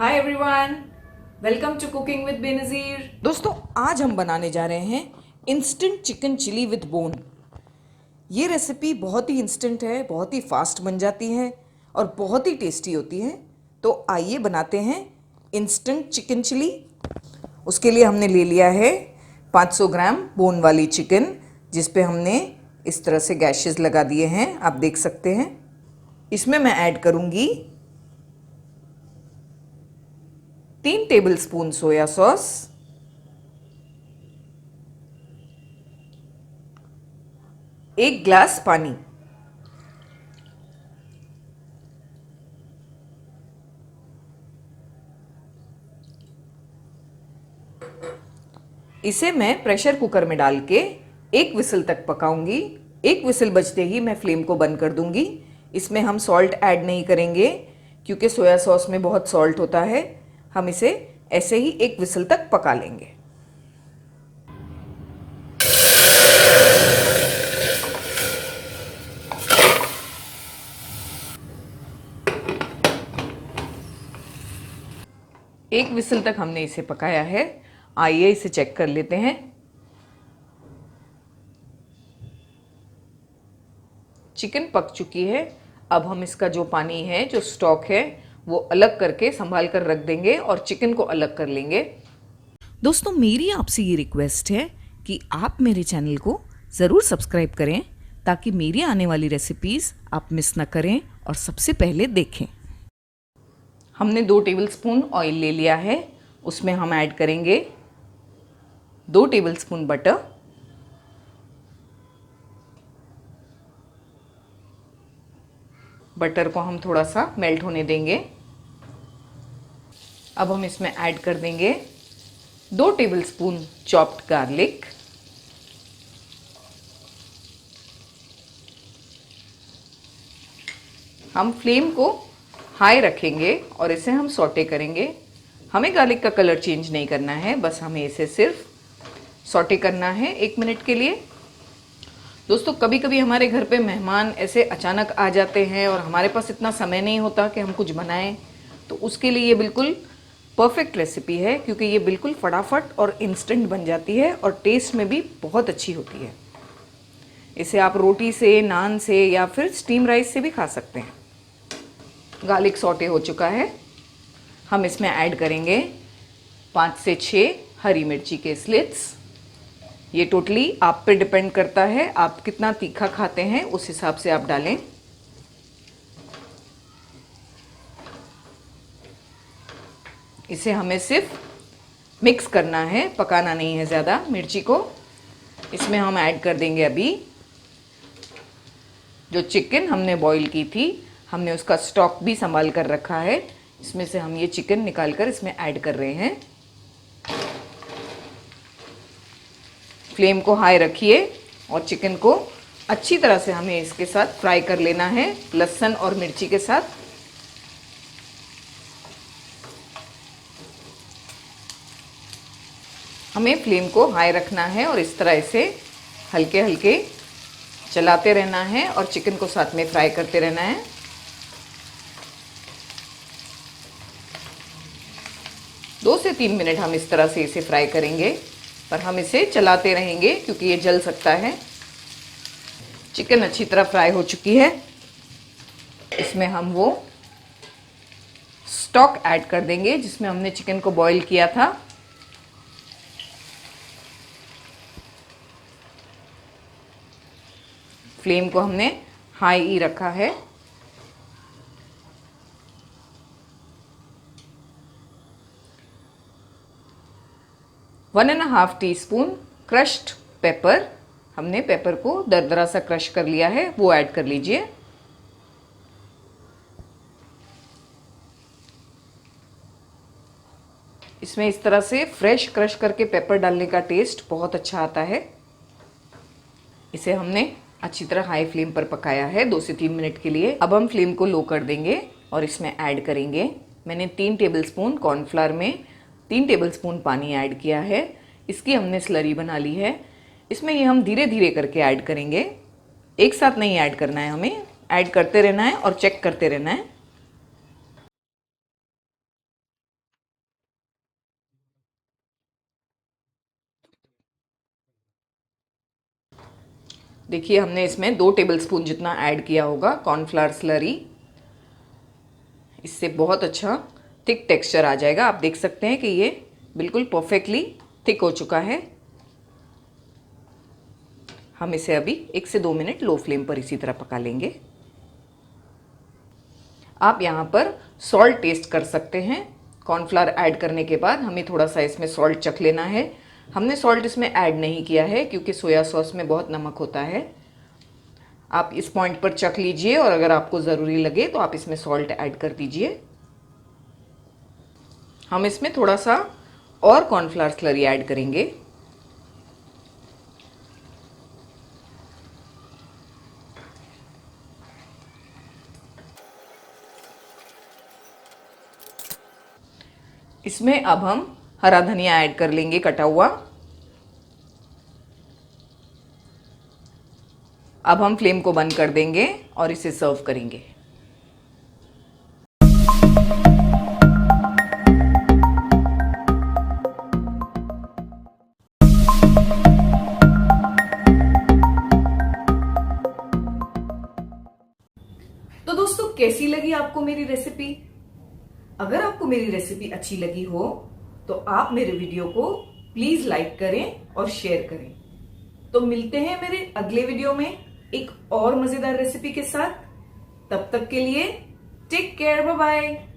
Hi everyone, welcome to cooking with Benazir. दोस्तों, आज हम बनाने जा रहे हैं instant chicken chilli with bone. ये रेसिपी बहुत ही इंस्टेंट है, बहुत ही फास्ट बन जाती है और बहुत ही टेस्टी होती है। तो आइए बनाते हैं इंस्टेंट चिकन चिली। उसके लिए हमने ले लिया है 500 ग्राम बोन वाली चिकन, जिस पे हमने इस तरह से गैशेस लगा दिए हैं, आप देख सकते हैं। इसमें मैं ऐड करूँगी 3 टेबलस्पून सोया सॉस, 1 ग्लास पानी। इसे मैं प्रेशर कुकर में डाल के 1 विसल तक पकाऊंगी। 1 विसल बजते ही मैं फ्लेम को बंद कर दूंगी। इसमें हम सॉल्ट ऐड नहीं करेंगे क्योंकि सोया सॉस में बहुत सॉल्ट होता है। हम इसे ऐसे ही 1 विसल तक पका लेंगे। एक विसल तक हमने इसे पकाया है। आइए इसे चेक कर लेते हैं। चिकन पक चुकी है। अब हम इसका जो पानी है, जो स्टॉक है, वो अलग करके संभाल कर रख देंगे और चिकन को अलग कर लेंगे। दोस्तों, मेरी आपसे ये रिक्वेस्ट है कि आप मेरे चैनल को ज़रूर सब्सक्राइब करें ताकि मेरी आने वाली रेसिपीज़ आप मिस ना करें और सबसे पहले देखें। हमने 2 टेबलस्पून ऑयल ले लिया है। उसमें हम ऐड करेंगे 2 टेबलस्पून बटर, बटर को हम थोड़ा सा मेल्ट होने देंगे। अब हम इसमें ऐड कर देंगे 2 टेबलस्पून चॉप्ड गार्लिक, हम फ्लेम को हाई रखेंगे और इसे हम सौटे करेंगे। हमें गार्लिक का कलर चेंज नहीं करना है, बस हमें इसे सिर्फ सौटे करना है 1 मिनट के लिए। दोस्तों, कभी कभी हमारे घर पे मेहमान ऐसे अचानक आ जाते हैं और हमारे पास इतना समय नहीं होता कि हम कुछ बनाएं, तो उसके लिए ये बिल्कुल परफेक्ट रेसिपी है क्योंकि ये बिल्कुल फटाफट और इंस्टेंट बन जाती है और टेस्ट में भी बहुत अच्छी होती है। इसे आप रोटी से, नान से या फिर स्टीम राइस से भी खा सकते हैं। गार्लिक सौटे हो चुका है। हम इसमें ऐड करेंगे 5 से 6 हरी मिर्ची के स्लिट्स। ये टोटली आप पे डिपेंड करता है, आप कितना तीखा खाते हैं उस हिसाब से आप डालें। इसे हमें सिर्फ मिक्स करना है, पकाना नहीं है ज़्यादा मिर्ची को। इसमें हम ऐड कर देंगे अभी जो चिकन हमने बॉईल की थी, हमने उसका स्टॉक भी संभाल कर रखा है। इसमें से हम ये चिकन निकाल कर इसमें ऐड कर रहे हैं। फ्लेम को हाई रखिए और चिकन को अच्छी तरह से हमें इसके साथ फ्राई कर लेना है, लहसुन और मिर्ची के साथ। हमें फ्लेम को हाई रखना है और इस तरह इसे हल्के हल्के चलाते रहना है और चिकन को साथ में फ्राई करते रहना है। दो से 3 मिनट हम इस तरह से इसे फ्राई करेंगे, पर हम इसे चलाते रहेंगे क्योंकि ये जल सकता है। चिकन अच्छी तरह फ्राई हो चुकी है। इसमें हम वो स्टॉक ऐड कर देंगे जिसमें हमने चिकन को बॉईल किया था। फ्लेम को हमने हाई ही रखा है। One and half tea spoon crushed paper, हमने पेपर को दरदरा सा क्रश कर लिया है, वो ऐड कर लीजिए। इसमें इस तरह से फ्रेश क्रश करके पेपर डालने का टेस्ट बहुत अच्छा आता है। इसे हमने अच्छी तरह हाई फ्लेम पर पकाया है 2 से 3 मिनट के लिए। अब हम फ्लेम को लो कर देंगे और इसमें ऐड करेंगे, मैंने 3 टेबलस्पून कॉर्नफ्लावर में 3 टेबलस्पून पानी ऐड किया है। इसकी हमने स्लरी बना ली है। इसमें ये हम धीरे धीरे करके ऐड करेंगे, एक साथ नहीं ऐड करना है, हमें ऐड करते रहना है और चेक करते रहना है। देखिए हमने इसमें 2 टेबलस्पून जितना ऐड किया होगा कॉर्नफ्लावर स्लरी। इससे बहुत अच्छा थिक टेक्सचर आ जाएगा। आप देख सकते हैं कि ये बिल्कुल परफेक्टली थिक हो चुका है। हम इसे अभी 1 से 2 मिनट लो फ्लेम पर इसी तरह पका लेंगे। आप यहाँ पर सॉल्ट टेस्ट कर सकते हैं। कॉर्नफ्लावर ऐड करने के बाद हमें थोड़ा सा इसमें सॉल्ट चख लेना है। हमने सॉल्ट इसमें ऐड नहीं किया है क्योंकि सोया सॉस में बहुत नमक होता है। आप इस पॉइंट पर चख लीजिए और अगर आपको ज़रूरी लगे तो आप इसमें सॉल्ट ऐड कर दीजिए। हम इसमें थोड़ा सा और कॉर्नफ्लावर स्लरी ऐड करेंगे। इसमें अब हम हरा धनिया ऐड कर लेंगे कटा हुआ। अब हम फ्लेम को बंद कर देंगे और इसे सर्व करेंगे। तो दोस्तों कैसी लगी आपको मेरी रेसिपी? अगर आपको मेरी रेसिपी अच्छी लगी हो तो आप मेरे वीडियो को प्लीज लाइक करें और शेयर करें। तो मिलते हैं मेरे अगले वीडियो में एक और मजेदार रेसिपी के साथ। तब तक के लिए टेक केयर, बाय बाय।